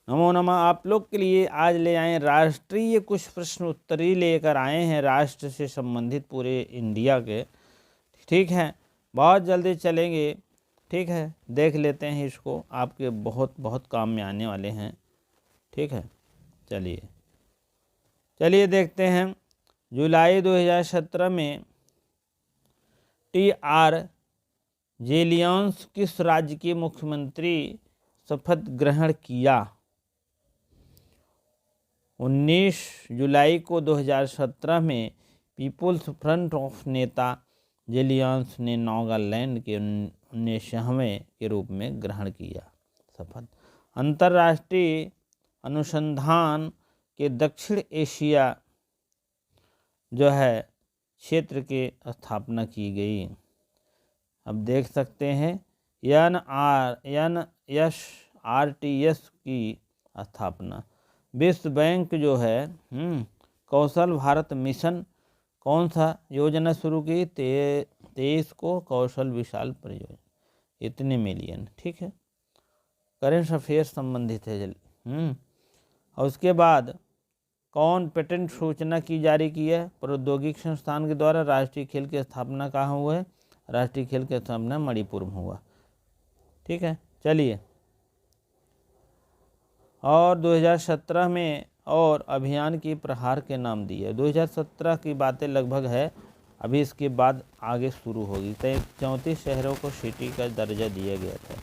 नमो नमः। आप लोग के लिए आज ले आए राष्ट्रीय कुछ प्रश्न उत्तरी लेकर आए हैं, राष्ट्र से संबंधित पूरे इंडिया के। ठीक है, बहुत जल्दी चलेंगे। ठीक है, देख लेते हैं इसको, आपके बहुत बहुत काम में आने वाले हैं। ठीक है, चलिए देखते हैं। जुलाई 2017 में टी.आर. जेलियंस किस राज्य के मुख्यमंत्री शपथ ग्रहण किया? 19 जुलाई को 2017 में पीपुल्स फ्रंट ऑफ नेता जेलियंस ने नागालैंड के 19वें के रूप में ग्रहण किया शपथ। अंतर्राष्ट्रीय अनुसंधान के दक्षिण एशिया जो है क्षेत्र की स्थापना की गई। अब देख सकते हैं NSRTS की स्थापना। विश्व बैंक जो है कौशल भारत मिशन कौन सा योजना शुरू की? 23 को कौशल विशाल परियोजना, इतने मिलियन। ठीक है, करेंट अफेयर संबंधित है। और उसके बाद कौन पेटेंट सूचना की जारी की है? प्रौद्योगिकी संस्थान के द्वारा। राष्ट्रीय खेल की स्थापना कहाँ हुआ है? राष्ट्रीय खेल की स्थापना मणिपुर में हुआ। ठीक है, चलिए। और 2017 में और अभियान की प्रहार के नाम दिए। 2017 की बातें लगभग है, अभी इसके बाद आगे शुरू होगी। 34 शहरों को सिटी का दर्जा दिया गया था।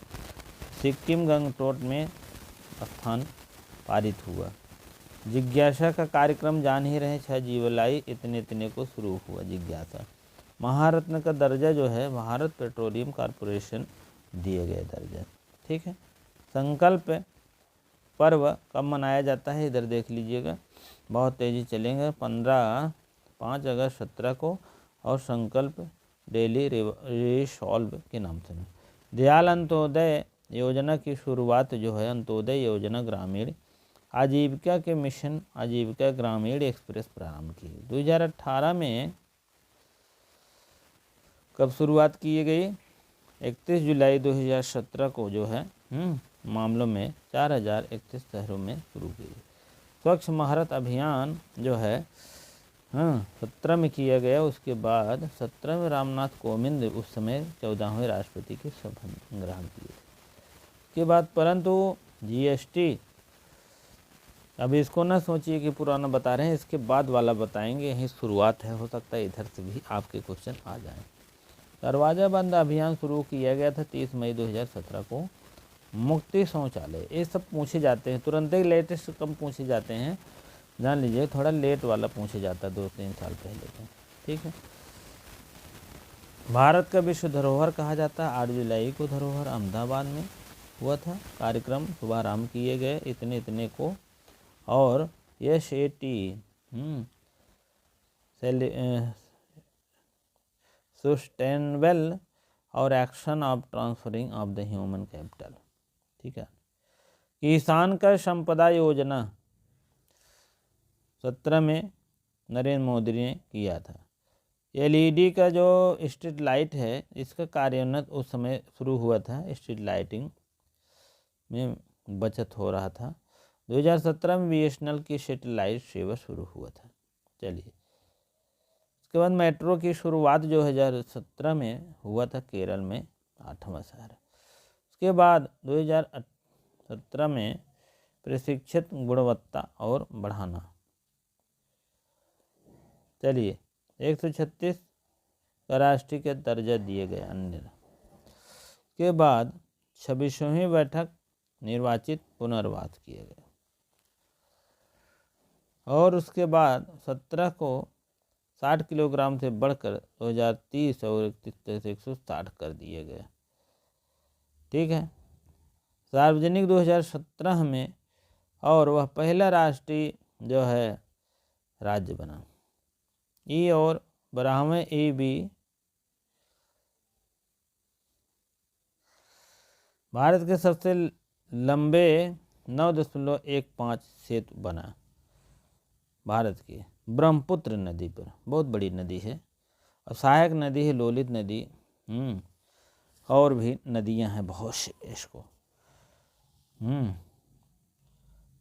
सिक्किम गंगटोक में स्थान पारित हुआ। जिज्ञासा का कार्यक्रम जान ही रहे, 6 जुलाई इतने को शुरू हुआ जिज्ञासा। महारत्न का दर्जा जो है भारत पेट्रोलियम कॉरपोरेशन दिए गए दर्जा। ठीक है, संकल्प पर्व कब मनाया जाता है? इधर देख लीजिएगा, बहुत तेज़ी चलेंगे। 5 अगस्त 17 को, और संकल्प डेली रिसॉल्व के नाम से। दयाल अंत्योदय योजना की शुरुआत जो है, अंत्योदय योजना ग्रामीण आजीविका के मिशन आजीविका ग्रामीण एक्सप्रेस प्रारंभ की। 2018 में कब शुरुआत की गई? 31 जुलाई 2017 को जो है मामलों में 4031 शहरों में शुरू की। स्वच्छ भारत अभियान जो है 17 में किया गया। उसके बाद 17 में रामनाथ कोविंद उस समय 14वें राष्ट्रपति के शपथ ग्रहण किए। उसके बाद परंतु GST, अब इसको ना सोचिए कि पुराना बता रहे हैं, इसके बाद वाला बताएंगे, यही शुरुआत है। हो सकता है इधर से भी आपके क्वेश्चन आ जाएं। दरवाजा बंद अभियान शुरू किया गया था 30 मई 2017 को। मुक्ति शौचालय, ये सब पूछे जाते हैं तुरंत ही, लेटेस्ट कम पूछे जाते हैं, जान लीजिए। थोड़ा लेट वाला पूछे जाता है 2-3 साल पहले का। ठीक है, भारत का विश्व धरोहर कहा जाता है 8 जुलाई को धरोहर अहमदाबाद में हुआ था। कार्यक्रम शुभारंभ किए गए इतने को। और SAT सस्टेनेबल और action of transferring of the human capital. ठीक है, किसान का संपदा योजना 17 में नरेंद्र मोदी ने किया था। LED का जो स्ट्रीट लाइट है, इसका कार्यान्वयन उस समय शुरू हुआ था। स्ट्रीट लाइटिंग में बचत हो रहा था। 2017 में BSNL की सैटेलाइट सेवा शुरू हुआ था। चलिए, उसके बाद मेट्रो की शुरुआत जो 2017 में हुआ था केरल में, 8वां शहर। उसके बाद 2017 में प्रशिक्षित गुणवत्ता और बढ़ाना। चलिए, 136 का राष्ट्रीय के दर्जा दिए गए अन्य। के बाद 26वीं बैठक निर्वाचित पुनर्वास किए गए। और उसके बाद 17 को 60 किलोग्राम से बढ़कर 2030 और 31 से 160 कर दिए गए। ठीक है, सार्वजनिक 2017 में, और वह पहला राष्ट्रीय जो है राज्य बना। और 12वें EB भारत के सबसे लंबे 9.15 सेतु बना भारत की ब्रह्मपुत्र नदी पर। बहुत बड़ी नदी है, और सहायक नदी है लोलित नदी। और भी नदियां हैं बहुत से इसको।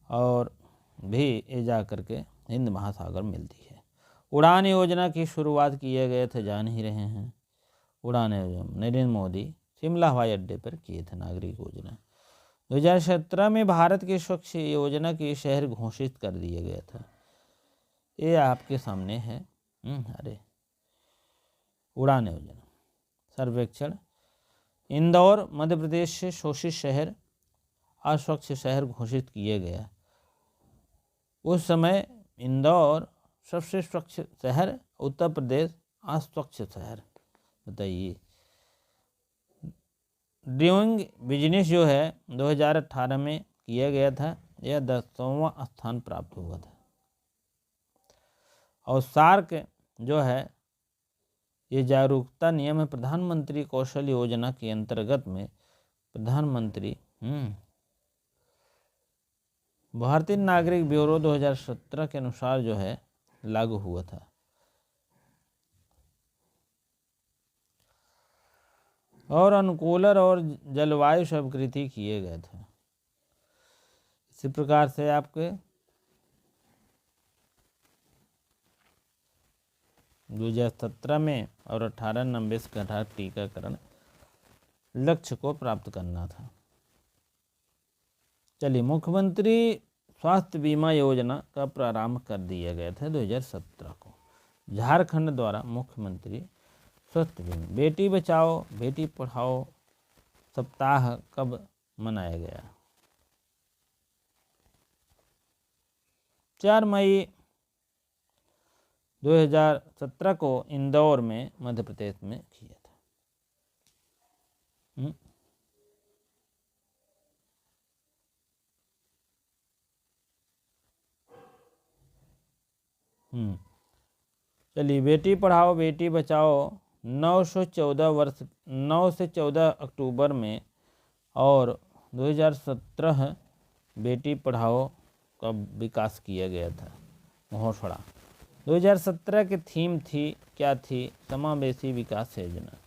और भी ये जा करके हिंद महासागर मिलती है। उड़ान योजना की शुरुआत किए गए थे, जान ही रहे हैं। उड़ान योजना नरेंद्र मोदी शिमला हवाई अड्डे पर किए थे नागरिक योजना। 2017 में भारत की स्वच्छ योजना के शहर घोषित कर दिया गया था। ये आपके सामने है। अरे उड़ान योजना सर्वेक्षण, इंदौर मध्य प्रदेश से शोषित शहर अस्वच्छ शहर घोषित किए गया। उस समय इंदौर सबसे स्वच्छ शहर, उत्तर प्रदेश अस्वच्छ शहर। बताइए। डूइंग बिजनेस जो है 2018 में किया गया था, यह 10वां स्थान प्राप्त हुआ था। और सार्क जो है ये जागरूकता नियम है प्रधानमंत्री कौशल योजना के अंतर्गत में। प्रधानमंत्री भारतीय नागरिक ब्यूरो 2017 के अनुसार जो है लागू हुआ था। और अनुकूलन और जलवायु स्वीकृति किए गए थे। इसी प्रकार से आपके 2017 में और 18 का 18 टीकाकरण लक्ष्य को प्राप्त करना था। चलिए, मुख्यमंत्री स्वास्थ्य बीमा योजना का प्रारंभ कर दिया गया था 2017 को। झारखंड द्वारा मुख्यमंत्री स्वास्थ्य बीमा। बेटी बचाओ बेटी पढ़ाओ सप्ताह कब मनाया गया? 4 मई 2017 को इंदौर में मध्य प्रदेश में किया था। चलिए, बेटी पढ़ाओ बेटी बचाओ 9 से 14 अक्टूबर में और 2017 बेटी पढ़ाओ का विकास किया गया था घोषणा। 2017 की थीम थी, क्या थी? समावेशी विकास योजना।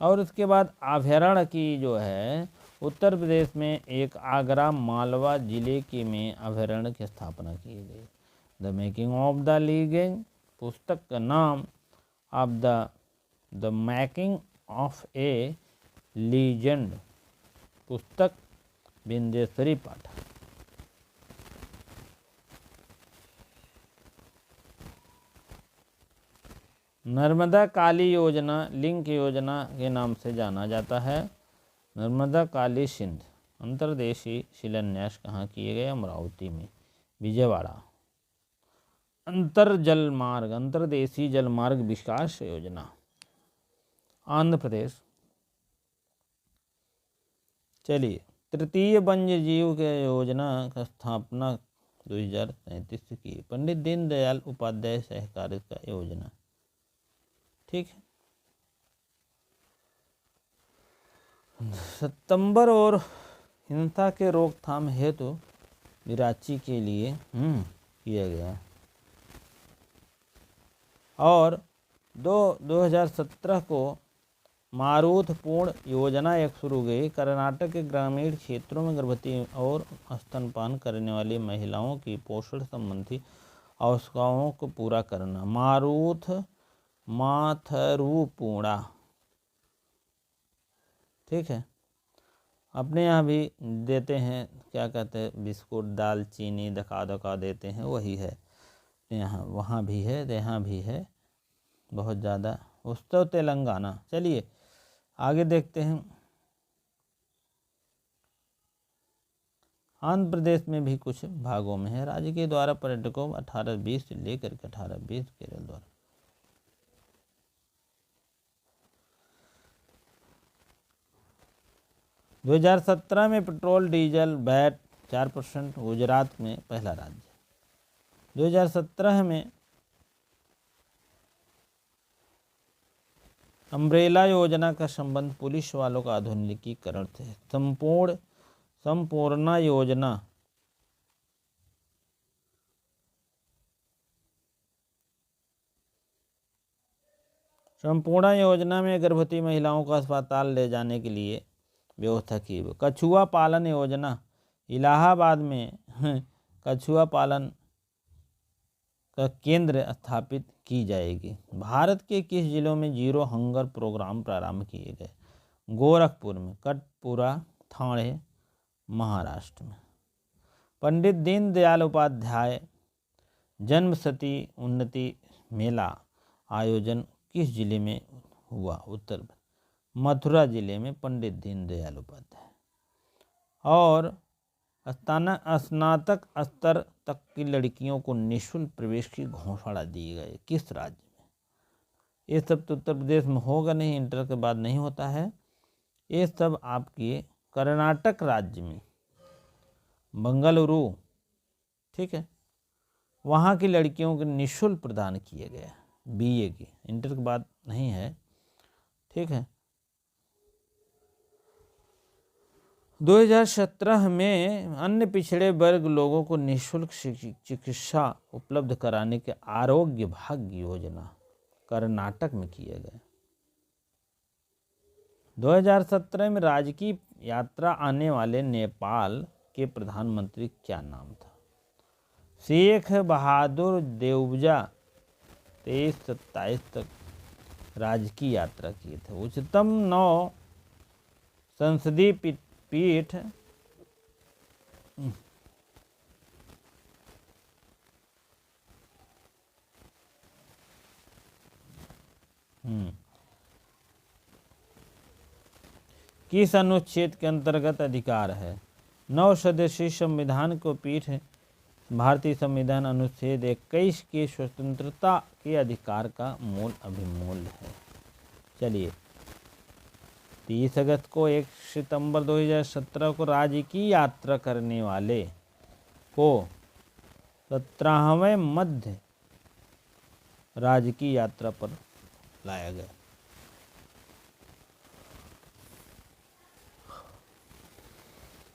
और उसके बाद अभ्यारण्य की जो है उत्तर प्रदेश में एक आगरा मालवा जिले के में अभ्यारण्य की स्थापना की गई। The making of the legend, पुस्तक का नाम of the making of A legend, पुस्तक बिंदेश्वरी पाठक। नर्मदा काली योजना लिंक योजना के नाम से जाना जाता है। नर्मदा काली सिंध अंतर्देशीय शिलान्यास कहाँ किए गए? अमरावती में, विजयवाड़ा। अंतर्देशीय जलमार्ग विकास योजना आंध्र प्रदेश। चलिए, तृतीय वन्य जीव के योजना का स्थापना 2037 से की। पंडित दीनदयाल उपाध्याय सहकारिता योजना। ठीक है। सितंबर और हिंसा के रोकथाम हेतु विराची के लिए किया गया। और 2017 को मारुत पूर्ण योजना एक शुरू गई। कर्नाटक के ग्रामीण क्षेत्रों में गर्भवती और स्तनपान करने वाली महिलाओं की पोषण संबंधी आवश्यकताओं को पूरा करना। माथुरुपूर्णा। ठीक है। अपने यहाँ भी देते हैं, क्या कहते हैं, बिस्कुट दाल चीनी धका देते हैं, वही है यहाँ, वहाँ भी है, यहाँ भी है, बहुत ज़्यादा। उत्सव तेलंगाना। चलिए आगे देखते हैं। आंध्र प्रदेश में भी कुछ भागों में है। राज्य के द्वारा पर्यटकों 18-20 से लेकर के 18-20 केरल द्वारा। दो 2017 में पेट्रोल डीजल वैट 4%, गुजरात में पहला राज्य। 2017 में अम्ब्रेला योजना का संबंध पुलिस वालों का आधुनिकीकरण से। संपूर्णा योजना में गर्भवती महिलाओं को अस्पताल ले जाने के लिए व्यवस्था की। कछुआ पालन योजना इलाहाबाद में कछुआ पालन का केंद्र स्थापित की जाएगी। भारत के किस जिलों में जीरो हंगर प्रोग्राम प्रारंभ किए गए? गोरखपुर में, कटपुरा, ठाणे, महाराष्ट्र में। पंडित दीनदयाल उपाध्याय जन्मशती उन्नति मेला आयोजन किस जिले में हुआ? उत्तर मथुरा जिले में पंडित दीनदयाल उपाध्याय। और स्नातक स्तर तक की लड़कियों को निःशुल्क प्रवेश की घोषणा दी गई किस राज्य में? ये सब तो उत्तर प्रदेश में होगा नहीं, इंटर के बाद नहीं होता है। ये सब आपके कर्नाटक राज्य में, बंगलुरु, ठीक है, वहाँ की लड़कियों को निःशुल्क प्रदान किए गए बीए की, इंटर के बाद नहीं है, ठीक है। 2017 में अन्य पिछड़े वर्ग लोगों को निःशुल्क चिकित्सा उपलब्ध कराने के आरोग्य भाग्य योजना कर्नाटक में किए गए। 2017 में राजकीय यात्रा आने वाले नेपाल के प्रधानमंत्री क्या नाम था? शेख बहादुर देवजा 23-27 तक राजकीय यात्रा किए थे। उच्चतम 9 संसदीय पीठ किस अनुच्छेद के अंतर्गत अधिकार है? 9 सदस्यीय संविधान को पीठ भारतीय संविधान अनुच्छेद 21 के स्वतंत्रता के अधिकार का मूल अभिमूल्य है। चलिए, 30 अगस्त को 1 सितंबर 2017 को राजकीय यात्रा करने वाले को 17वें मध्य राजकीय यात्रा पर लाया गया।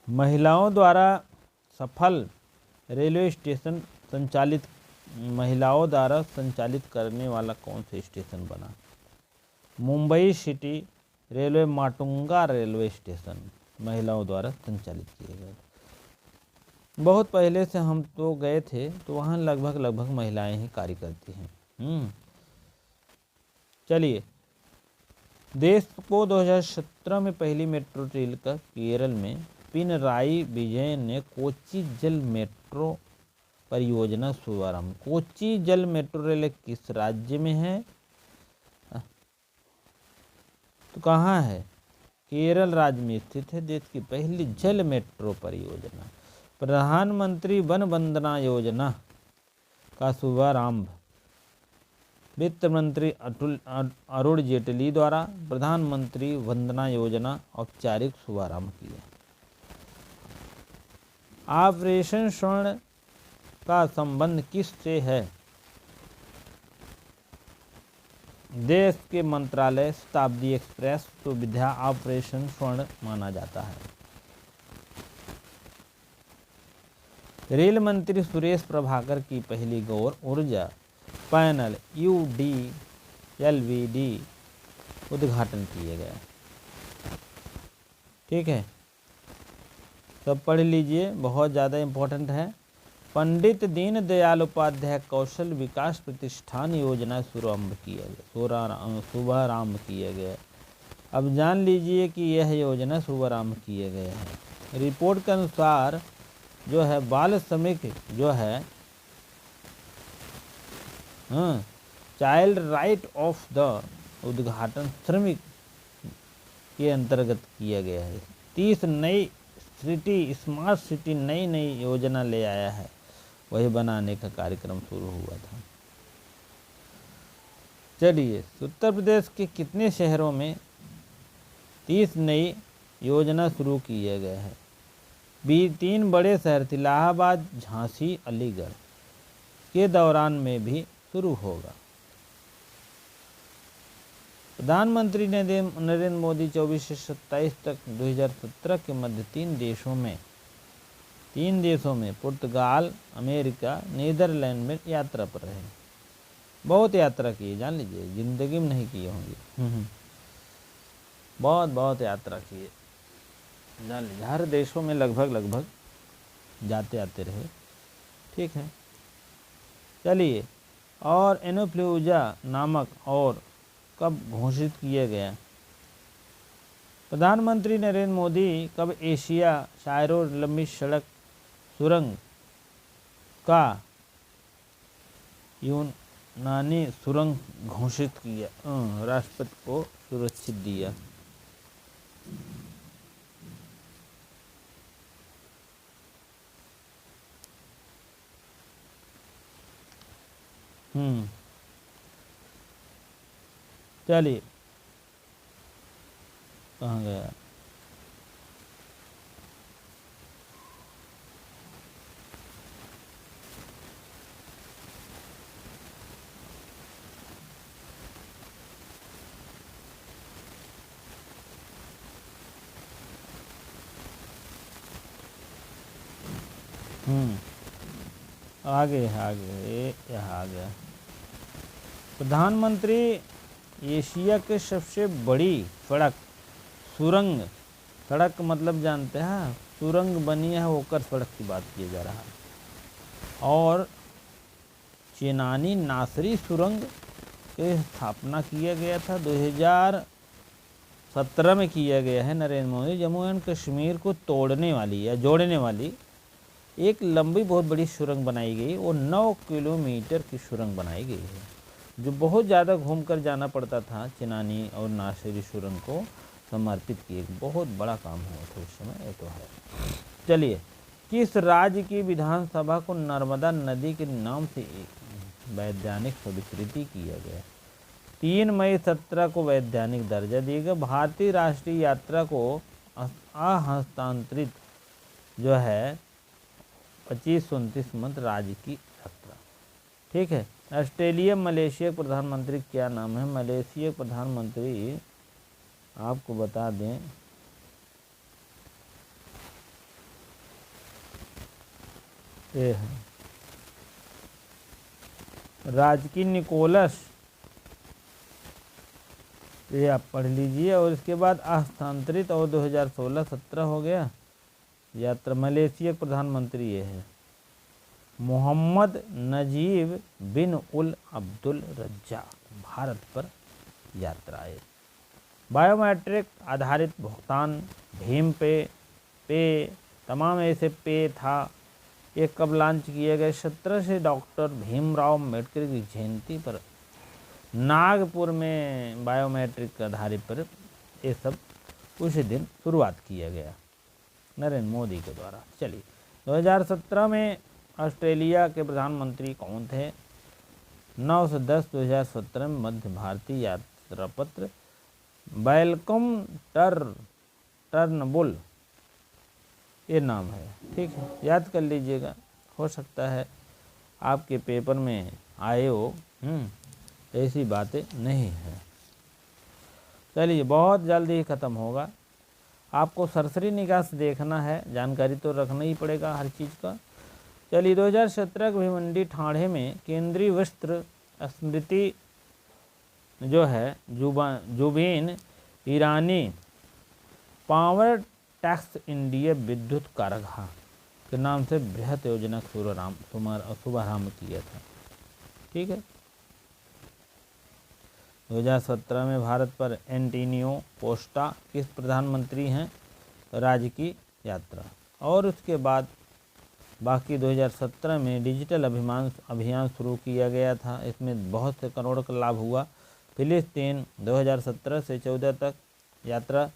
महिलाओं द्वारा सफल रेलवे स्टेशन महिलाओं द्वारा संचालित करने वाला कौन सा स्टेशन बना? Mumbai city railway Matunga railway station महिलाओं द्वारा संचालित किए गए। बहुत पहले से हम तो गए थे, तो वहाँ लगभग महिलाएं ही कार्य करती हैं। चलिए, देश को 2017 में पहली मेट्रो रेल का केरल में पिनराई विजयन ने कोच्चि जल मेट्रो परियोजना शुभारंभ। कोच्चि जल मेट्रो रेल किस राज्य में है? तो कहाँ है? केरल राज्य में स्थित है देश की पहली जल मेट्रो परियोजना। प्रधानमंत्री वन वंदना योजना का शुभारंभ वित्त मंत्री अरुण जेटली द्वारा प्रधानमंत्री वंदना योजना औपचारिक शुभारंभ किया। ऑपरेशन स्वर्ण का संबंध किससे है? देश के मंत्रालय शताब्दी एक्सप्रेस सुविधा ऑपरेशन स्वर्ण माना जाता है। रेल मंत्री सुरेश प्रभाकर की पहली गौर ऊर्जा पैनल UDLVD उद्घाटन किए गए। ठीक है, सब पढ़ लीजिए, बहुत ज़्यादा इम्पोर्टेंट है। पंडित दीनदयाल उपाध्याय कौशल विकास प्रतिष्ठान योजना शुभारंभ किए गए। अब जान लीजिए कि यह योजना शुभारंभ किए गए हैं। रिपोर्ट के अनुसार जो है बाल श्रमिक जो है चाइल्ड राइट ऑफ द उद्घाटन श्रमिक के अंतर्गत किया गया है। 30 नई सिटी स्मार्ट सिटी नई योजना ले आया है, वही बनाने का कार्यक्रम शुरू हुआ था। चलिए, उत्तर प्रदेश के कितने शहरों में 30 नई योजना शुरू किए गए हैं? 3 बड़े शहर इलाहाबाद, झांसी, अलीगढ़ के दौरान में भी शुरू होगा। प्रधानमंत्री नरेंद्र मोदी 24 से 27 तक 2017 के मध्य 3 देशों में पुर्तगाल, अमेरिका, नीदरलैंड में यात्रा पर रहे। बहुत यात्रा की, जान लीजिए, जिंदगी में नहीं किए होंगे। बहुत यात्रा किए, जान लीजिए। हर देशों में लगभग जाते आते रहे। ठीक है, चलिए। और इन्फ्लुएंजा नामक और कब घोषित किया गया? प्रधानमंत्री नरेंद्र मोदी कब एशिया सर्वाधिक लंबी सड़क सुरंग का यूनानी सुरंग घोषित किया, राष्ट्रपति को सुरक्षित दिया? चलिए, कहाँ गया? आगे यहाँ आ गया। प्रधानमंत्री एशिया के सबसे बड़ी सड़क सुरंग, सड़क मतलब जानते हैं, सुरंग बनी है होकर सड़क की बात किया जा रहा है। और चेनानी नासरी सुरंग की स्थापना किया गया था 2017 में किया गया है। नरेंद्र मोदी जम्मू एंड कश्मीर को तोड़ने वाली या जोड़ने वाली एक लंबी बहुत बड़ी सुरंग बनाई गई, वो 9 किलोमीटर की सुरंग बनाई गई है, जो बहुत ज़्यादा घूमकर जाना पड़ता था। चेनानी और नासिरी सुरंग को समर्पित किए, एक बहुत बड़ा काम हुआ था उस समय, ये तो है। चलिए, किस राज्य की विधानसभा को नर्मदा नदी के नाम से वैधानिक स्वीकृति किया गया? 3 मई 17 को वैधानिक दर्जा दिया गया। भारतीय राष्ट्रीय यात्रा को अहस्तांतरित जो है 2529 मंत्र राज्य की यात्रा। ठीक है। ऑस्ट्रेलिया मलेशिया प्रधानमंत्री क्या नाम है? मलेशिया प्रधानमंत्री आपको बता दें, ये है राजकी निकोलस, ये आप पढ़ लीजिए। और इसके बाद हस्तांतरित और 2016-17 हो गया यात्रा। मलेशिया प्रधानमंत्री ये है मोहम्मद नजीब बिन उल अब्दुल रज्जाक, भारत पर यात्रा है। बायोमेट्रिक आधारित भुगतान भीम पे तमाम ऐसे पे था, ये कब लॉन्च किए गए? 17 से डॉक्टर भीमराव अम्बेडकर की जयंती पर नागपुर में बायोमेट्रिक आधारित पर ये सब उसी दिन शुरुआत किया गया नरेंद्र मोदी के द्वारा। चलिए, 2017 में ऑस्ट्रेलिया के प्रधानमंत्री कौन थे? 9/10/2017 में मध्य भारतीय यात्रा पत्र वेलकम टर्नबुल, ये नाम है। ठीक है, याद कर लीजिएगा, हो सकता है आपके पेपर में आए हो। ऐसी बातें नहीं है। चलिए, बहुत जल्दी ही ख़त्म होगा। आपको सरसरी निगाह से देखना है, जानकारी तो रखना ही पड़ेगा हर चीज़ का। चलिए, 2017 के भिवंडी ठाणे में केंद्रीय वस्त्र स्मृति जो है जुबीन ईरानी पावर टैक्स इंडिया विद्युत कारखाना के नाम से बृहत योजना शुभारंभ किया था। ठीक है। 2017 में भारत पर एंटोनियो कोस्टा किस प्रधानमंत्री हैं? राज्य की यात्रा। और उसके बाद बाकी 2017 में डिजिटल अभियान शुरू किया गया था, इसमें बहुत से करोड़ का लाभ हुआ। फिलिस्तीन 2017 से 14 तक यात्रा।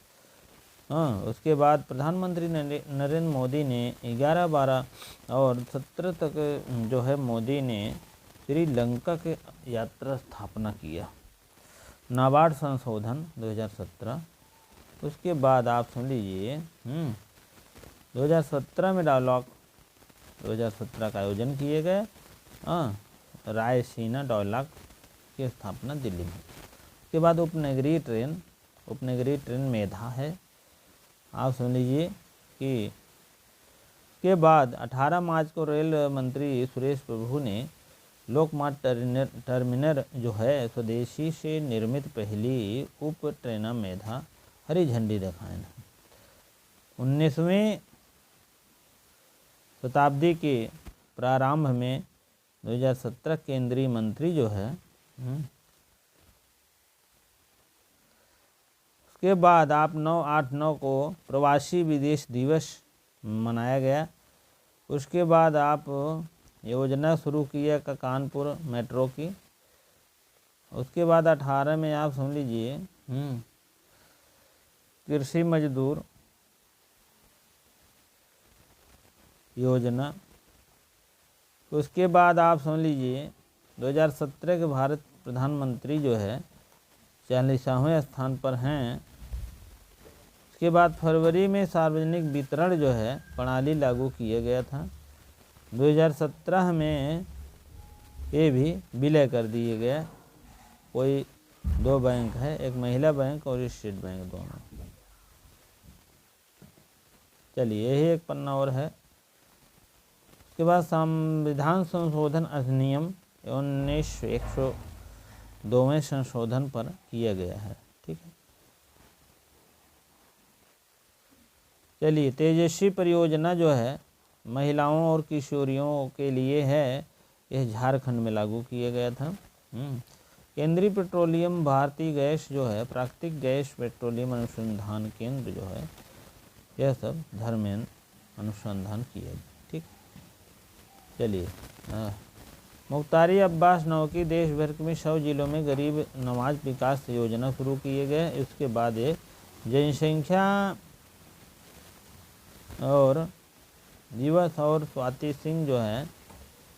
उसके बाद प्रधानमंत्री नरेंद्र मोदी ने 11, 12 और 17 तक जो है मोदी ने श्रीलंका के यात्रा स्थापना किया। नाबार्ड संशोधन 2017। उसके बाद आप सुन लीजिए 2017 में डायलॉग 2017 का आयोजन किए गए। रायसीना डायलॉग की स्थापना दिल्ली में। उसके बाद उपनगरीय ट्रेन मेधा है। आप सुन लीजिए कि के बाद 18 मार्च को रेल मंत्री सुरेश प्रभु ने लोकमान्य टर्मिनल जो है स्वदेशी से निर्मित पहली उप ट्रेन मेधा हरी झंडी दिखाएं। 19वीं शताब्दी के प्रारंभ में 2017 केंद्रीय मंत्री जो है, उसके बाद आप 9/8/9 को प्रवासी विदेश दिवस मनाया गया। उसके बाद आप योजना शुरू किया कानपुर मेट्रो की। उसके बाद 18 में आप सुन लीजिए कृषि मजदूर योजना। उसके बाद आप सुन लीजिए 2017 के भारत प्रधानमंत्री जो है 40वें स्थान पर हैं। उसके बाद फरवरी में सार्वजनिक वितरण जो है प्रणाली लागू किया गया था। 2017 में ये भी विलय कर दिए गए। कोई 2 बैंक है, एक महिला बैंक और स्टेट बैंक दोनों। चलिए यही एक पन्ना और है। उसके बाद संविधान संशोधन अधिनियम 1902वें संशोधन पर किया गया है। ठीक है, चलिए तेजस्वी परियोजना जो है महिलाओं और किशोरियों के लिए है, यह झारखंड में लागू किया गया था। केंद्रीय पेट्रोलियम भारतीय गैस जो है प्राकृतिक गैस पेट्रोलियम अनुसंधान केंद्र जो है, यह सब धर्मेंद्र अनुसंधान किया गया। ठीक, चलिए मुख्तारी अब्बास नकवी देश भर में 100 जिलों में गरीब नवाज विकास योजना शुरू किए गए। उसके बाद ये जनसंख्या और दिवस और स्वाति सिंह जो है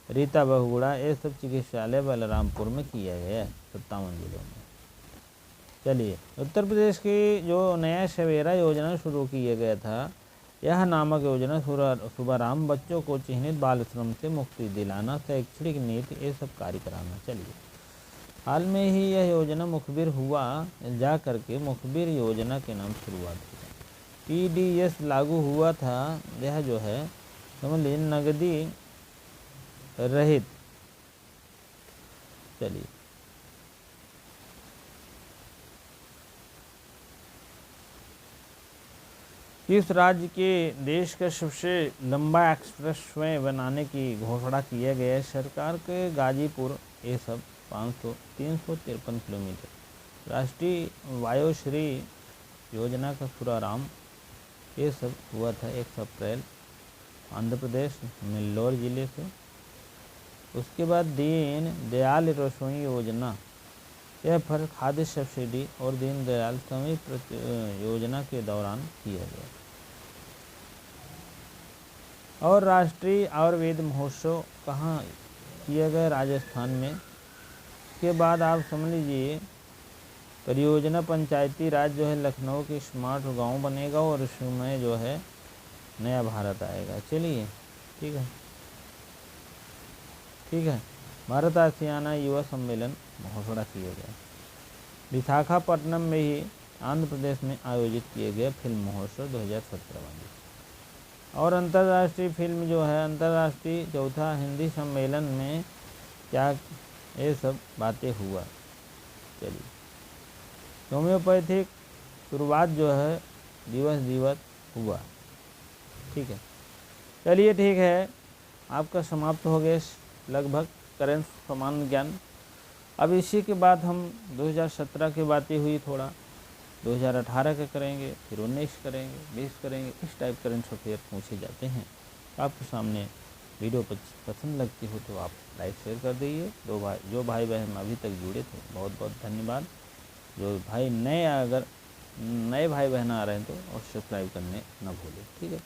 रीता बहुगुड़ा, ये सब चिकित्सालय बलरामपुर में किया गया है 57 जिलों में। चलिए उत्तर प्रदेश की जो नया सवेरा योजना शुरू किया गया था, यह नामक योजना शुभारंभ बच्चों को चिन्हित बाल श्रम से मुक्ति दिलाना, शैक्षणिक नीति, ये सब कार्य कराना। चलिए हाल में ही यह योजना मुखबिर हुआ जा करके मुखबिर योजना के नाम शुरुआत हुई। PDS लागू हुआ था, यह जो है समझ लीजिए नगदी रहित। चलिए किस राज्य के देश का सबसे लंबा एक्सप्रेसवे बनाने की घोषणा किया गया है? सरकार के गाजीपुर, ये सब 353 किलोमीटर। राष्ट्रीय वायुश्री योजना का शुभारंभ ये सब हुआ था 1 अप्रैल आंध्र प्रदेश नेल्लोर जिले से। उसके बाद दीन दयाल रसोई योजना, यह फल खाद्य सब्सिडी और दीन दयाल समृद्धि योजना के दौरान किया गया। और राष्ट्रीय आयुर्वेद महोत्सव कहाँ किया गया? राजस्थान में। उसके बाद आप समझ लीजिए परियोजना पंचायती राज जो है लखनऊ की स्मार्ट गांव बनेगा और इसमें जो है नया भारत आएगा। चलिए ठीक है, ठीक है। भारत आसियाना युवा सम्मेलन घोषणा किया गया। विशाखापट्टनम में ही आंध्र प्रदेश में आयोजित किए गए फिल्म महोत्सव 2017 में। और अंतर्राष्ट्रीय फिल्म जो है अंतर्राष्ट्रीय चौथा हिंदी सम्मेलन में क्या ये सब बातें हुआ। चलिए होम्योपैथिक शुरुआत जो है दिवस हुआ। ठीक है, चलिए ठीक है, आपका समाप्त हो गया लगभग करेंट सामान्य ज्ञान। अब इसी के बाद हम 2017 की बातें हुई, थोड़ा 2018 के करेंगे, फिर 19 करेंगे, 20 करेंगे। इस टाइप करेंट अफेयर पूछे जाते हैं। आपके सामने वीडियो पसंद लगती हो तो आप लाइक शेयर कर दीजिए। जो भाई बहन अभी तक जुड़े थे बहुत बहुत धन्यवाद। जो भाई नए अगर नए भाई बहन आ रहे हैं तो और सब्सक्राइब करने न भूलें। ठीक है।